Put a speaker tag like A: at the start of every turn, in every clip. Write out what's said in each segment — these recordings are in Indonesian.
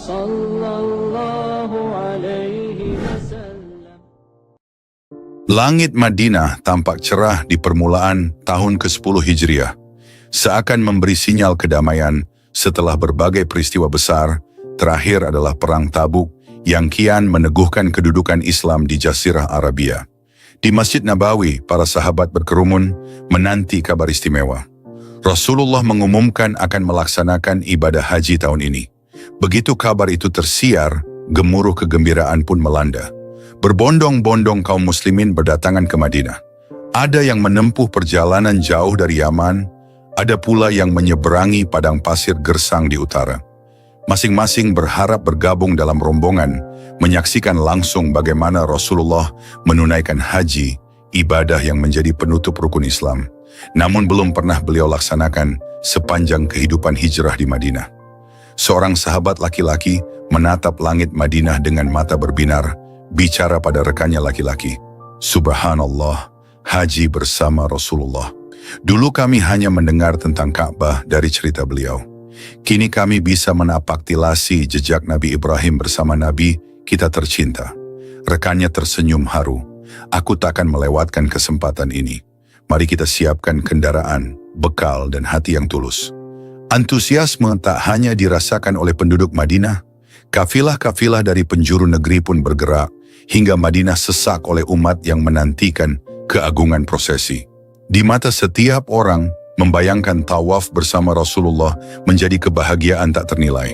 A: sallallahu alaihi wasallam.
B: Langit Madinah tampak cerah di permulaan tahun ke-10 Hijriah, seakan memberi sinyal kedamaian setelah berbagai peristiwa besar. Terakhir adalah Perang Tabuk yang kian meneguhkan kedudukan Islam di Jazirah Arabia. Di Masjid Nabawi, para sahabat berkerumun menanti kabar istimewa. Rasulullah mengumumkan akan melaksanakan ibadah haji tahun ini. Begitu kabar itu tersiar, gemuruh kegembiraan pun melanda. Berbondong-bondong kaum muslimin berdatangan ke Madinah. Ada yang menempuh perjalanan jauh dari Yaman, ada pula yang menyeberangi padang pasir gersang di utara. Masing-masing berharap bergabung dalam rombongan, menyaksikan langsung bagaimana Rasulullah menunaikan haji, ibadah yang menjadi penutup rukun Islam. Namun belum pernah beliau laksanakan sepanjang kehidupan hijrah di Madinah. Seorang sahabat laki-laki menatap langit Madinah dengan mata berbinar, bicara pada rekannya laki-laki, "Subhanallah, haji bersama Rasulullah. Dulu kami hanya mendengar tentang Ka'bah dari cerita beliau. Kini kami bisa menapaktilasi jejak Nabi Ibrahim bersama Nabi kita tercinta." Rekannya tersenyum haru. "Aku takkan melewatkan kesempatan ini. Mari kita siapkan kendaraan, bekal, dan hati yang tulus." Antusiasme tak hanya dirasakan oleh penduduk Madinah. Kafilah-kafilah dari penjuru negeri pun bergerak, hingga Madinah sesak oleh umat yang menantikan keagungan prosesi. Di mata setiap orang, membayangkan tawaf bersama Rasulullah menjadi kebahagiaan tak ternilai.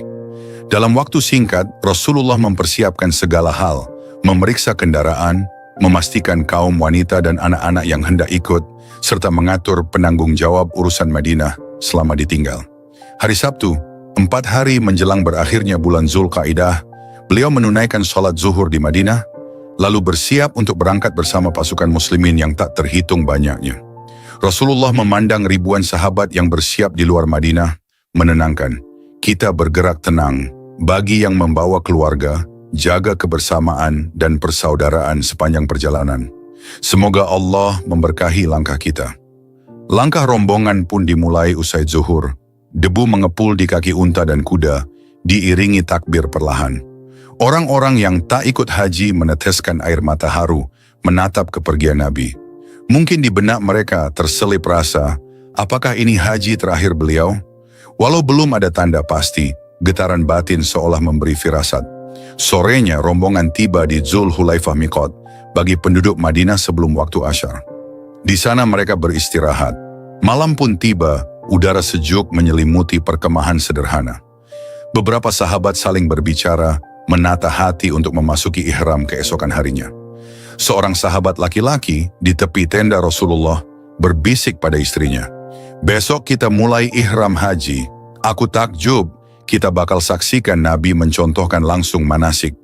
B: Dalam waktu singkat, Rasulullah mempersiapkan segala hal, memeriksa kendaraan, memastikan kaum wanita dan anak-anak yang hendak ikut, serta mengatur penanggung jawab urusan Madinah selama ditinggal. Hari Sabtu, 4 hari menjelang berakhirnya bulan Zulqaidah, beliau menunaikan sholat zuhur di Madinah, lalu bersiap untuk berangkat bersama pasukan muslimin yang tak terhitung banyaknya. Rasulullah memandang ribuan sahabat yang bersiap di luar Madinah, menenangkan, "Kita bergerak tenang, bagi yang membawa keluarga, jaga kebersamaan dan persaudaraan sepanjang perjalanan. Semoga Allah memberkahi langkah kita." Langkah rombongan pun dimulai usai zuhur. Debu mengepul di kaki unta dan kuda, diiringi takbir perlahan. Orang-orang yang tak ikut haji meneteskan air mata haru, menatap kepergian Nabi. Mungkin di benak mereka terselip rasa, apakah ini haji terakhir beliau? Walau belum ada tanda pasti, getaran batin seolah memberi firasat. Sorenya rombongan tiba di Dzul Hulaifah Miqat, bagi penduduk Madinah sebelum waktu Asyar. Di sana mereka beristirahat. Malam pun tiba, udara sejuk menyelimuti perkemahan sederhana. Beberapa sahabat saling berbicara, menata hati untuk memasuki ihram keesokan harinya. Seorang sahabat laki-laki di tepi tenda Rasulullah berbisik pada istrinya, "Besok kita mulai ihram haji. Aku takjub, kita bakal saksikan Nabi mencontohkan langsung manasik.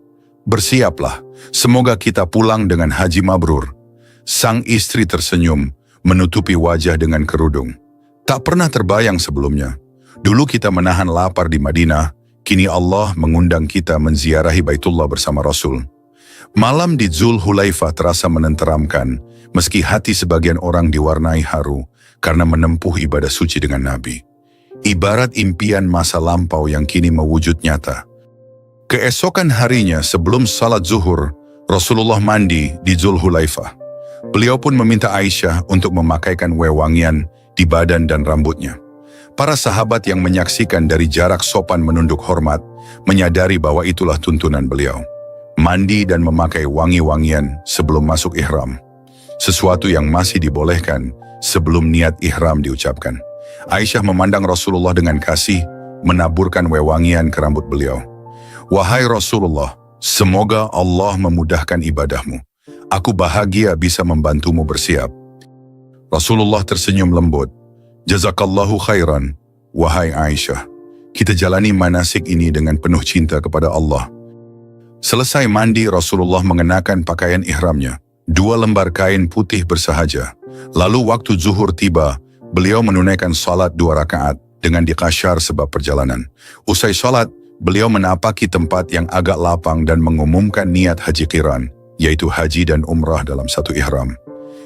B: Bersiaplah, semoga kita pulang dengan haji mabrur." Sang istri tersenyum, menutupi wajah dengan kerudung. Tak pernah terbayang sebelumnya. Dulu kita menahan lapar di Madinah, kini Allah mengundang kita menziarahi Baitullah bersama Rasul. Malam di Dzul Hulaifah terasa menenteramkan, meski hati sebagian orang diwarnai haru karena menempuh ibadah suci dengan Nabi. Ibarat impian masa lampau yang kini mewujud nyata. Keesokan harinya sebelum salat zuhur, Rasulullah mandi di Dzul Hulaifah. Beliau pun meminta Aisyah untuk memakaikan wewangian di badan dan rambutnya. Para sahabat yang menyaksikan dari jarak sopan menunduk hormat, menyadari bahwa itulah tuntunan beliau. Mandi dan memakai wangi-wangian sebelum masuk ihram. Sesuatu yang masih dibolehkan sebelum niat ihram diucapkan. Aisyah memandang Rasulullah dengan kasih, menaburkan wewangian ke rambut beliau. "Wahai Rasulullah, semoga Allah memudahkan ibadahmu. Aku bahagia bisa membantumu bersiap." Rasulullah tersenyum lembut. "Jazakallahu khairan, wahai Aisyah. Kita jalani manasik ini dengan penuh cinta kepada Allah." Selesai mandi, Rasulullah mengenakan pakaian ihramnya, 2 lembar kain putih bersahaja. Lalu waktu zuhur tiba, beliau menunaikan salat 2 rakaat dengan dikasyar sebab perjalanan. Usai salat, beliau menapaki tempat yang agak lapang dan mengumumkan niat haji qiran, yaitu haji dan umrah dalam satu ihram.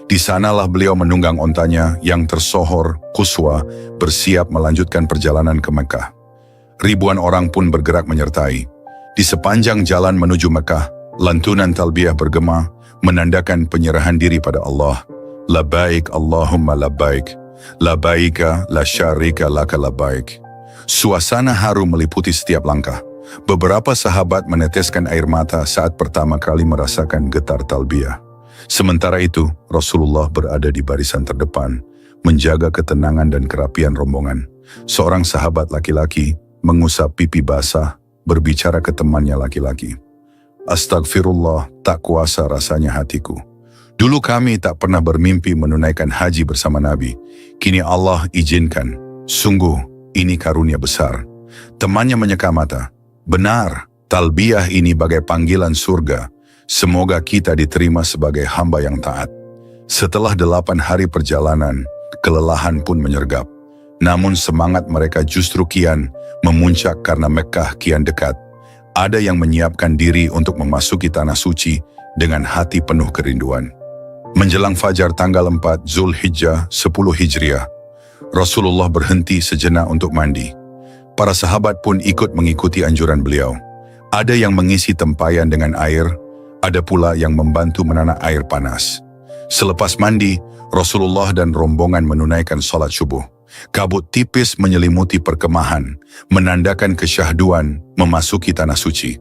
B: Di sanalah beliau menunggang ontanya yang tersohor, Quswa, bersiap melanjutkan perjalanan ke Mekah. Ribuan orang pun bergerak menyertai. Di sepanjang jalan menuju Mekah, lantunan talbiyah bergema, menandakan penyerahan diri pada Allah. Labbaik Allahumma labbaik, labbaika la syarika laka labbaik. Suasana haru meliputi setiap langkah. Beberapa sahabat meneteskan air mata saat pertama kali merasakan getar talbiyah. Sementara itu, Rasulullah berada di barisan terdepan, menjaga ketenangan dan kerapian rombongan. Seorang sahabat laki-laki mengusap pipi basah, berbicara ke temannya laki-laki. Astagfirullah, tak kuasa rasanya hatiku. Dulu kami tak pernah bermimpi menunaikan haji bersama Nabi. Kini Allah izinkan. Sungguh, ini karunia besar. Temannya menyeka mata. Benar, talbiyah ini bagai panggilan surga. Semoga kita diterima sebagai hamba yang taat. Setelah 8 hari perjalanan, kelelahan pun menyergap. Namun semangat mereka justru kian memuncak karena Mekah kian dekat. Ada yang menyiapkan diri untuk memasuki tanah suci dengan hati penuh kerinduan. Menjelang fajar tanggal 4 Zulhijjah 10 Hijriah, Rasulullah berhenti sejenak untuk mandi. Para sahabat pun ikut mengikuti anjuran beliau. Ada yang mengisi tempayan dengan air, ada pula yang membantu menanak air panas. Selepas mandi, Rasulullah dan rombongan menunaikan salat subuh. Kabut tipis menyelimuti perkemahan, menandakan kesyahduan memasuki tanah suci.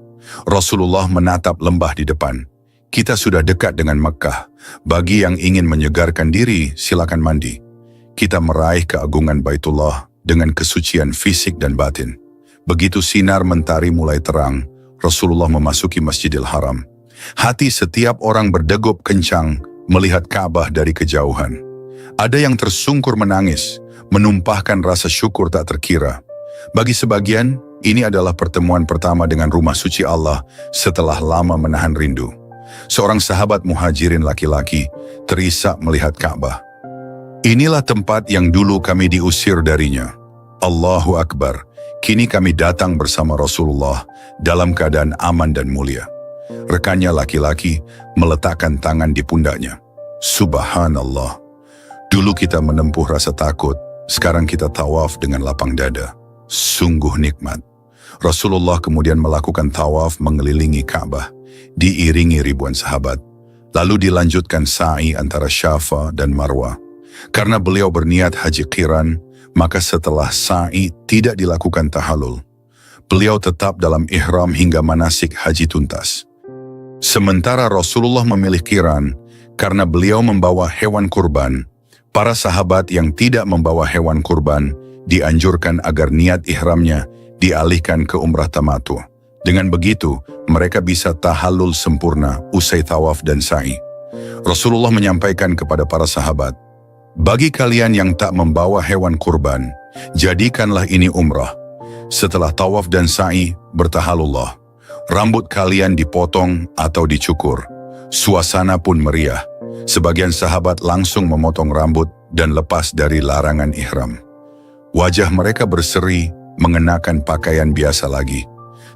B: Rasulullah menatap lembah di depan. Kita sudah dekat dengan Mekah. Bagi yang ingin menyegarkan diri, silakan mandi. Kita meraih keagungan Baitullah dengan kesucian fisik dan batin. Begitu sinar mentari mulai terang, Rasulullah memasuki Masjidil Haram. Hati setiap orang berdegup kencang melihat Ka'bah dari kejauhan. Ada yang tersungkur menangis, menumpahkan rasa syukur tak terkira. Bagi sebagian, ini adalah pertemuan pertama dengan rumah suci Allah setelah lama menahan rindu. Seorang sahabat muhajirin laki-laki terisak melihat Ka'bah. Inilah tempat yang dulu kami diusir darinya. Allahu Akbar, kini kami datang bersama Rasulullah dalam keadaan aman dan mulia. Rekannya laki-laki meletakkan tangan di pundaknya. Subhanallah, dulu kita menempuh rasa takut, sekarang kita tawaf dengan lapang dada. Sungguh nikmat. Rasulullah kemudian melakukan tawaf mengelilingi Ka'bah, diiringi ribuan sahabat. Lalu dilanjutkan sa'i antara Syafa dan Marwah. Karena beliau berniat haji qiran, maka setelah sa'i tidak dilakukan tahalul. Beliau tetap dalam ihram hingga manasik haji tuntas. Sementara Rasulullah memilih qiran, karena beliau membawa hewan kurban, para sahabat yang tidak membawa hewan kurban dianjurkan agar niat ihramnya dialihkan ke umrah tamatu. Dengan begitu, mereka bisa tahallul sempurna usai tawaf dan sa'i. Rasulullah menyampaikan kepada para sahabat, bagi kalian yang tak membawa hewan kurban, jadikanlah ini umrah. Setelah tawaf dan sa'i, bertahallullah. Rambut kalian dipotong atau dicukur. Suasana pun meriah. Sebagian sahabat langsung memotong rambut dan lepas dari larangan ihram. Wajah mereka berseri, mengenakan pakaian biasa lagi.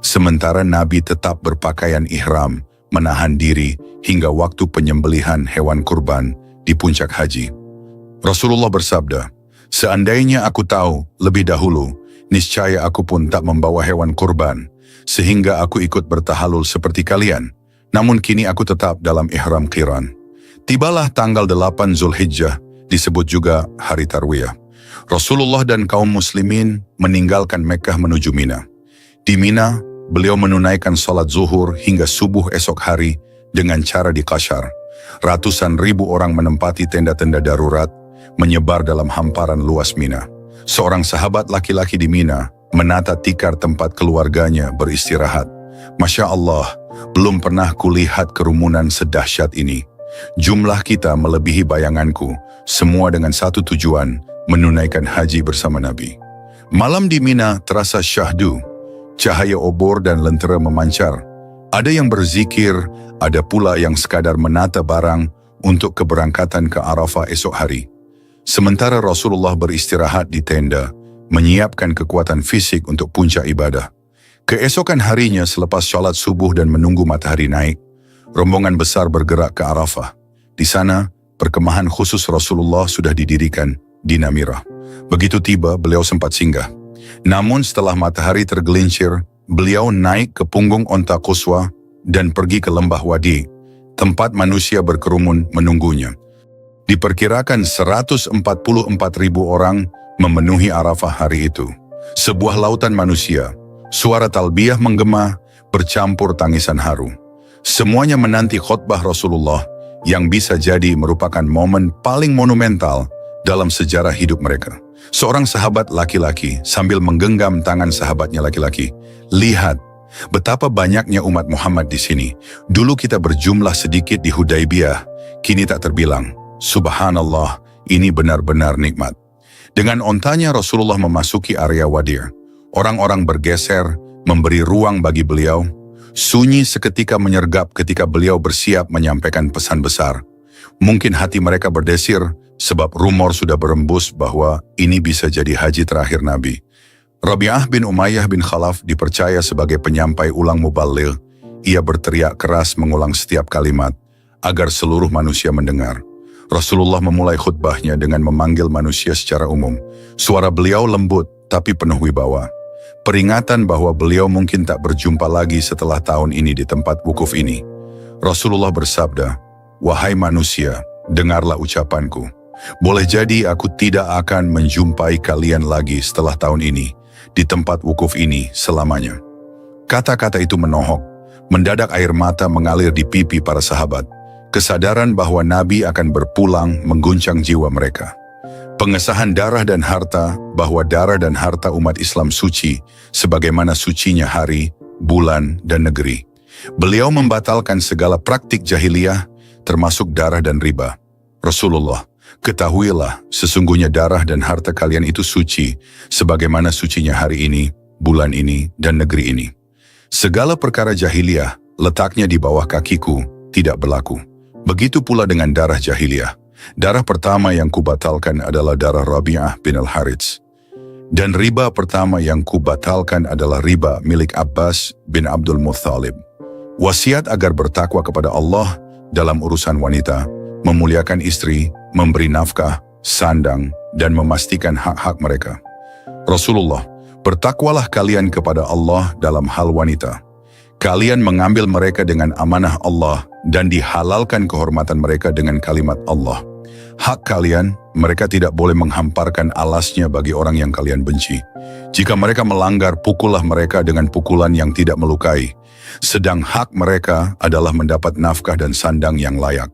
B: Sementara Nabi tetap berpakaian ihram, menahan diri hingga waktu penyembelihan hewan kurban di puncak haji. Rasulullah bersabda, seandainya aku tahu lebih dahulu, niscaya aku pun tak membawa hewan kurban, sehingga aku ikut bertahallul seperti kalian. Namun kini aku tetap dalam ihram qiran. Tibalah tanggal 8 Zulhijjah, disebut juga hari Tarwiyah. Rasulullah dan kaum muslimin meninggalkan Mekkah menuju Mina. Di Mina, beliau menunaikan salat zuhur hingga subuh esok hari dengan cara di Qasyar. Ratusan ribu orang menempati tenda-tenda darurat, menyebar dalam hamparan luas Mina. Seorang sahabat laki-laki di Mina menata tikar tempat keluarganya beristirahat. Masya Allah, belum pernah kulihat kerumunan sedahsyat ini. Jumlah kita melebihi bayanganku, semua dengan satu tujuan, menunaikan haji bersama Nabi. Malam di Mina terasa syahdu, cahaya obor dan lentera memancar. Ada yang berzikir, ada pula yang sekadar menata barang untuk keberangkatan ke Arafah esok hari. Sementara Rasulullah beristirahat di tenda, menyiapkan kekuatan fisik untuk puncak ibadah. Keesokan harinya selepas sholat subuh dan menunggu matahari naik, rombongan besar bergerak ke Arafah. Di sana, perkemahan khusus Rasulullah sudah didirikan di Namirah. Begitu tiba, beliau sempat singgah. Namun setelah matahari tergelincir, beliau naik ke punggung onta Quswa dan pergi ke lembah Wadi, tempat manusia berkerumun menunggunya. Diperkirakan 144.000 orang memenuhi Arafah hari itu. Sebuah lautan manusia, suara talbiyah menggema, bercampur tangisan haru. Semuanya menanti khutbah Rasulullah yang bisa jadi merupakan momen paling monumental dalam sejarah hidup mereka. Seorang sahabat laki-laki sambil menggenggam tangan sahabatnya laki-laki. Lihat, betapa banyaknya umat Muhammad di sini. Dulu kita berjumlah sedikit di Hudaybiyah, kini tak terbilang. Subhanallah, ini benar-benar nikmat. Dengan ontanya Rasulullah memasuki area Wadi'. Orang-orang bergeser, memberi ruang bagi beliau. Sunyi seketika menyergap ketika beliau bersiap menyampaikan pesan besar. Mungkin hati mereka berdesir, sebab rumor sudah berembus bahwa ini bisa jadi haji terakhir Nabi. Rabi'ah bin Umayyah bin Khalaf dipercaya sebagai penyampai ulang muballigh. Ia berteriak keras mengulang setiap kalimat, agar seluruh manusia mendengar. Rasulullah memulai khutbahnya dengan memanggil manusia secara umum. Suara beliau lembut, tapi penuh wibawa. Peringatan bahwa beliau mungkin tak berjumpa lagi setelah tahun ini di tempat wukuf ini. Rasulullah bersabda, "Wahai manusia, dengarlah ucapanku. Boleh jadi aku tidak akan menjumpai kalian lagi setelah tahun ini, di tempat wukuf ini selamanya." Kata-kata itu menohok. Mendadak air mata mengalir di pipi para sahabat. Kesadaran bahwa Nabi akan berpulang mengguncang jiwa mereka. Pengesahan darah dan harta, bahwa darah dan harta umat Islam suci, sebagaimana sucinya hari, bulan, dan negeri. Beliau membatalkan segala praktik jahiliyah, termasuk darah dan riba. Rasulullah, ketahuilah, sesungguhnya darah dan harta kalian itu suci, sebagaimana sucinya hari ini, bulan ini, dan negeri ini. Segala perkara jahiliyah, letaknya di bawah kakiku, tidak berlaku. Begitu pula dengan darah jahiliyah. Darah pertama yang kubatalkan adalah darah Rabi'ah bin Al-Harits. Dan riba pertama yang kubatalkan adalah riba milik Abbas bin Abdul Muttalib. Wasiat agar bertakwa kepada Allah dalam urusan wanita, memuliakan istri, memberi nafkah, sandang, dan memastikan hak-hak mereka. Rasulullah, bertakwalah kalian kepada Allah dalam hal wanita. Kalian mengambil mereka dengan amanah Allah dan dihalalkan kehormatan mereka dengan kalimat Allah. Hak kalian, mereka tidak boleh menghamparkan alasnya bagi orang yang kalian benci. Jika mereka melanggar, pukullah mereka dengan pukulan yang tidak melukai. Sedang hak mereka adalah mendapat nafkah dan sandang yang layak.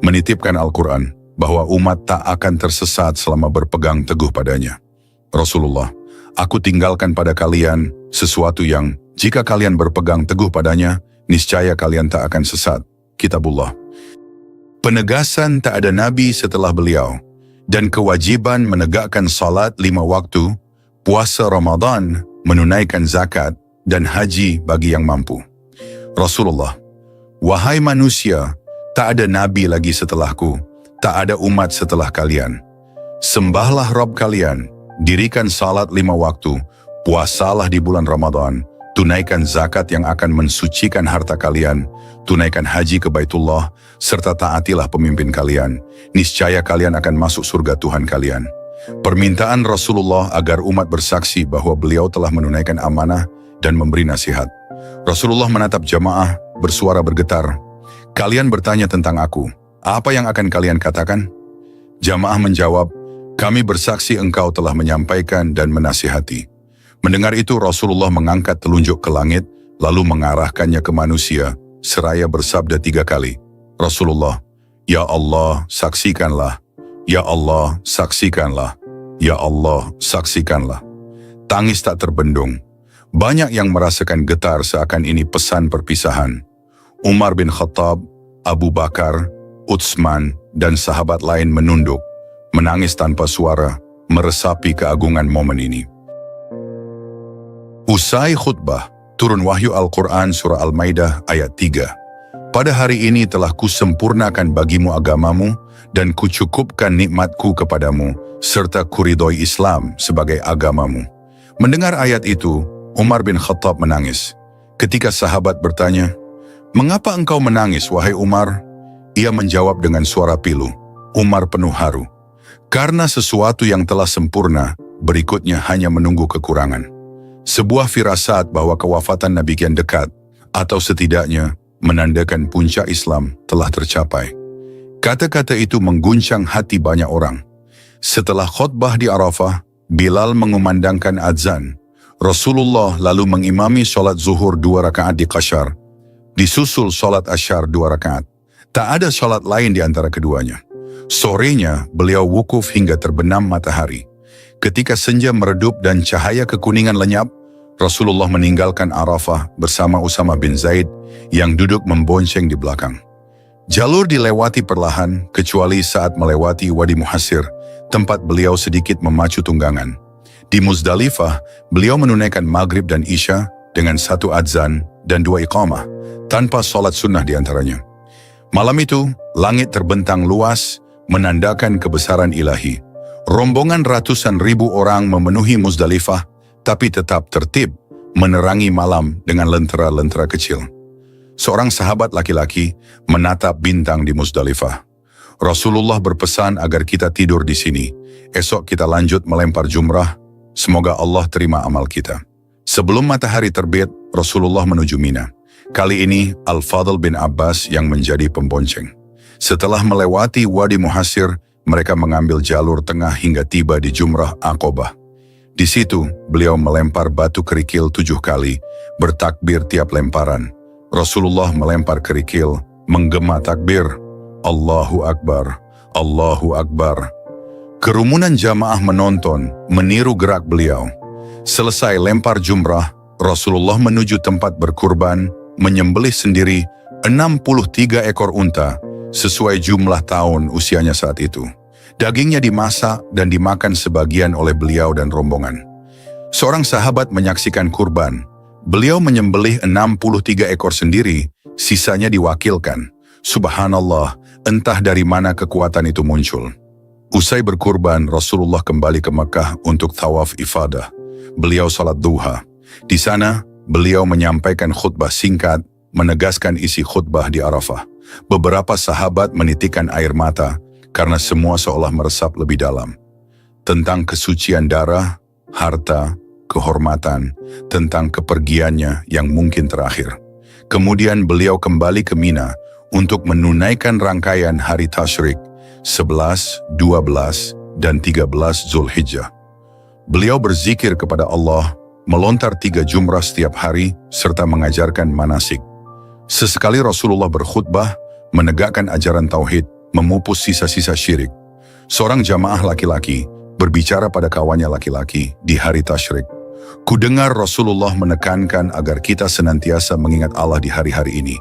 B: Menitipkan Al-Quran bahwa umat tak akan tersesat selama berpegang teguh padanya. Rasulullah, aku tinggalkan pada kalian sesuatu yang, jika kalian berpegang teguh padanya, niscaya kalian tak akan sesat. Kitabullah. Penegasan tak ada Nabi setelah beliau, dan kewajiban menegakkan salat 5 waktu, puasa Ramadan, menunaikan zakat, dan haji bagi yang mampu. Rasulullah, wahai manusia, tak ada Nabi lagi setelahku, tak ada umat setelah kalian. Sembahlah Rabb kalian, dirikan salat 5 waktu, puasalah di bulan Ramadan, tunaikan zakat yang akan mensucikan harta kalian, tunaikan haji ke Baitullah, serta taatilah pemimpin kalian. Niscaya kalian akan masuk surga Tuhan kalian. Permintaan Rasulullah agar umat bersaksi bahwa beliau telah menunaikan amanah dan memberi nasihat. Rasulullah menatap jamaah, bersuara bergetar. Kalian bertanya tentang aku, apa yang akan kalian katakan? Jamaah menjawab, kami bersaksi engkau telah menyampaikan dan menasihati. Mendengar itu Rasulullah mengangkat telunjuk ke langit, lalu mengarahkannya ke manusia, seraya bersabda 3 kali. Rasulullah, Ya Allah, saksikanlah. Ya Allah, saksikanlah. Ya Allah, saksikanlah. Tangis tak terbendung. Banyak yang merasakan getar seakan ini pesan perpisahan. Umar bin Khattab, Abu Bakar, Utsman, dan sahabat lain menunduk, menangis tanpa suara, meresapi keagungan momen ini. Usai khutbah, turun wahyu Al-Quran surah Al-Maidah ayat 3. Pada hari ini telah kusempurnakan bagimu agamamu dan kucukupkan nikmatku kepadamu, serta kuridhoi Islam sebagai agamamu. Mendengar ayat itu, Umar bin Khattab menangis. Ketika sahabat bertanya, mengapa engkau menangis, wahai Umar? Ia menjawab dengan suara pilu. Umar penuh haru. Karena sesuatu yang telah sempurna, berikutnya hanya menunggu kekurangan. Sebuah firasat bahwa kewafatan Nabi kian dekat, atau setidaknya menandakan puncak Islam telah tercapai. Kata-kata itu mengguncang hati banyak orang. Setelah khutbah di Arafah, Bilal mengumandangkan azan. Rasulullah lalu mengimami sholat zuhur 2 rakaat di Qasyar, disusul sholat asyar 2 rakaat. Tak ada sholat lain di antara keduanya. Sorenya, beliau wukuf hingga terbenam matahari. Ketika senja meredup dan cahaya kekuningan lenyap, Rasulullah meninggalkan Arafah bersama Usama bin Zaid yang duduk membonceng di belakang. Jalur dilewati perlahan, kecuali saat melewati Wadi Muhassir, tempat beliau sedikit memacu tunggangan. Di Muzdalifah, beliau menunaikan Maghrib dan Isya dengan 1 adzan dan 2 iqamah, tanpa sholat sunnah di antaranya. Malam itu, langit terbentang luas, menandakan kebesaran ilahi. Rombongan ratusan ribu orang memenuhi Muzdalifah, tapi tetap tertib, menerangi malam dengan lentera-lentera kecil. Seorang sahabat laki-laki menatap bintang di Muzdalifah. Rasulullah berpesan agar kita tidur di sini. Esok kita lanjut melempar jumrah. Semoga Allah terima amal kita. Sebelum matahari terbit, Rasulullah menuju Mina. Kali ini Al-Fadl bin Abbas yang menjadi pembonceng. Setelah melewati Wadi Muhassir, mereka mengambil jalur tengah hingga tiba di Jumrah Aqobah. Di situ, beliau melempar batu kerikil 7 kali, bertakbir tiap lemparan. Rasulullah melempar kerikil, menggema takbir, Allahu Akbar, Allahu Akbar. Kerumunan jamaah menonton, meniru gerak beliau. Selesai lempar jumrah, Rasulullah menuju tempat berkurban, menyembelih sendiri 63 ekor unta, sesuai jumlah tahun usianya saat itu. Dagingnya dimasak dan dimakan sebagian oleh beliau dan rombongan. Seorang sahabat menyaksikan kurban. Beliau menyembelih 63 ekor sendiri, sisanya diwakilkan. Subhanallah, entah dari mana kekuatan itu muncul. Usai berkurban, Rasulullah kembali ke Mekah untuk tawaf ifadah. Beliau salat duha. Di sana, beliau menyampaikan khutbah singkat, menegaskan isi khutbah di Arafah. Beberapa sahabat menitikkan air mata, karena semua seolah meresap lebih dalam. Tentang kesucian darah, harta, kehormatan, tentang kepergiannya yang mungkin terakhir. Kemudian beliau kembali ke Mina untuk menunaikan rangkaian hari Tasyrik 11, 12, dan 13 Zulhijjah. Beliau berzikir kepada Allah, melontar 3 jumrah setiap hari, serta mengajarkan manasik. Sesekali Rasulullah berkhutbah, menegakkan ajaran tauhid, memupus sisa-sisa syirik. Seorang jamaah laki-laki berbicara pada kawannya laki-laki di hari Tasyrik. Kudengar Rasulullah menekankan agar kita senantiasa mengingat Allah di hari-hari ini.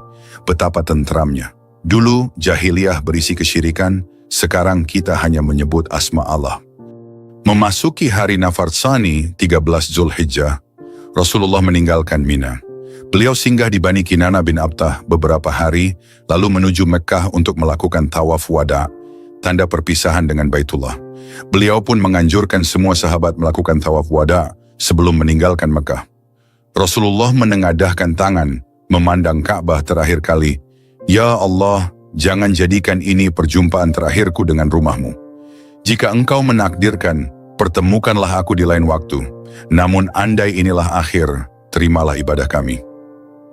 B: Betapa tentramnya. Dulu jahiliyah berisi kesyirikan, sekarang kita hanya menyebut asma Allah. Memasuki hari Nafar Tsani 13 Zulhijjah, Rasulullah meninggalkan Mina. Beliau singgah di Bani Kinana bin Abtah beberapa hari, lalu menuju Mekkah untuk melakukan tawaf wada, tanda perpisahan dengan Baitullah. Beliau pun menganjurkan semua sahabat melakukan tawaf wada sebelum meninggalkan Mekkah. Rasulullah menengadahkan tangan, memandang Ka'bah terakhir kali. Ya Allah, jangan jadikan ini perjumpaan terakhirku dengan rumahmu. Jika engkau menakdirkan, pertemukanlah aku di lain waktu. Namun andai inilah akhir, terimalah ibadah kami.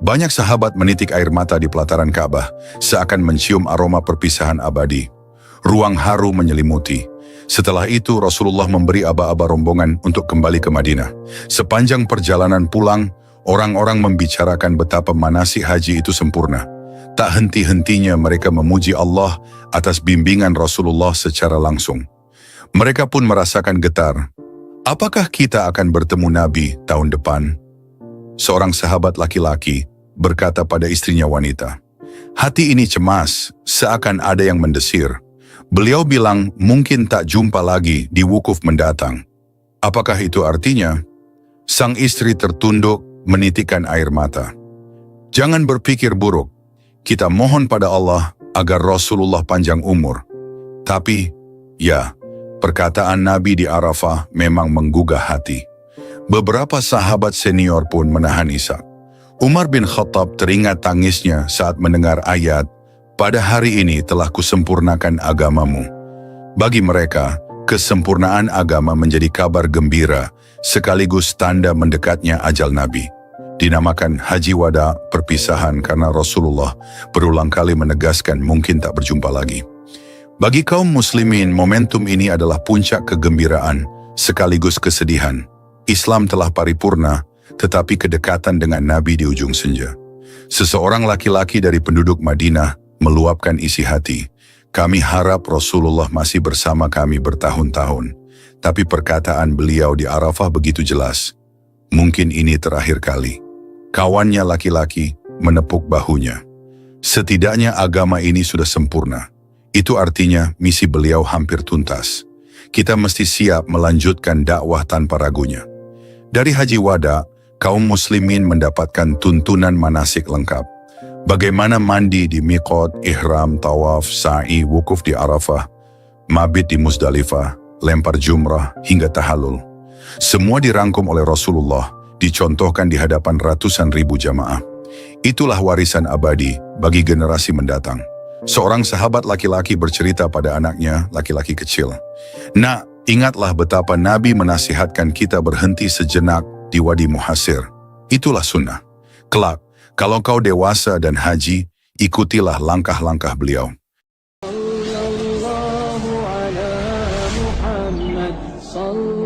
B: Banyak sahabat menitik air mata di pelataran Ka'bah, seakan mencium aroma perpisahan abadi. Ruang haru menyelimuti. Setelah itu Rasulullah memberi aba-aba rombongan untuk kembali ke Madinah. Sepanjang perjalanan pulang, orang-orang membicarakan betapa manasik haji itu sempurna. Tak henti-hentinya mereka memuji Allah atas bimbingan Rasulullah secara langsung. Mereka pun merasakan getar. Apakah kita akan bertemu Nabi tahun depan? Seorang sahabat laki-laki berkata pada istrinya wanita. Hati ini cemas, seakan ada yang mendesir. Beliau bilang mungkin tak jumpa lagi di wukuf mendatang. Apakah itu artinya? Sang istri tertunduk menitikkan air mata. Jangan berpikir buruk. Kita mohon pada Allah agar Rasulullah panjang umur. Tapi, ya, perkataan Nabi di Arafah memang menggugah hati. Beberapa sahabat senior pun menahan isak. Umar bin Khattab teringat tangisnya saat mendengar ayat, pada hari ini telah kusempurnakan agamamu. Bagi mereka, Kesempurnaan agama menjadi kabar gembira sekaligus tanda mendekatnya ajal Nabi. Dinamakan Haji Wada, perpisahan, karena Rasulullah berulang kali menegaskan mungkin tak berjumpa lagi. Bagi kaum muslimin, momentum ini adalah puncak kegembiraan sekaligus kesedihan. Islam telah paripurna, tetapi kedekatan dengan Nabi di ujung senja. Seseorang laki-laki dari penduduk Madinah meluapkan isi hati. Kami harap Rasulullah masih bersama kami bertahun-tahun. Tapi perkataan beliau di Arafah begitu jelas. Mungkin ini terakhir kali. Kawannya laki-laki menepuk bahunya. Setidaknya agama ini sudah sempurna. Itu artinya misi beliau hampir tuntas. Kita mesti siap melanjutkan dakwah tanpa ragunya. Dari Haji Wada, kaum muslimin mendapatkan tuntunan manasik lengkap. Bagaimana mandi di miqat, ihram, tawaf, sa'i, wukuf di Arafah, mabit di Muzdalifah, lempar jumrah, hingga tahallul. Semua dirangkum oleh Rasulullah, dicontohkan di hadapan ratusan ribu jamaah. Itulah warisan abadi bagi generasi mendatang. Seorang sahabat laki-laki bercerita pada anaknya, laki-laki kecil. Nak, ingatlah betapa Nabi menasihatkan kita berhenti sejenak di Wadi Muhasir. Itulah sunnah. Kelak, kalau kau dewasa dan haji, ikutilah langkah-langkah beliau.
A: صلى الله على محمد صلى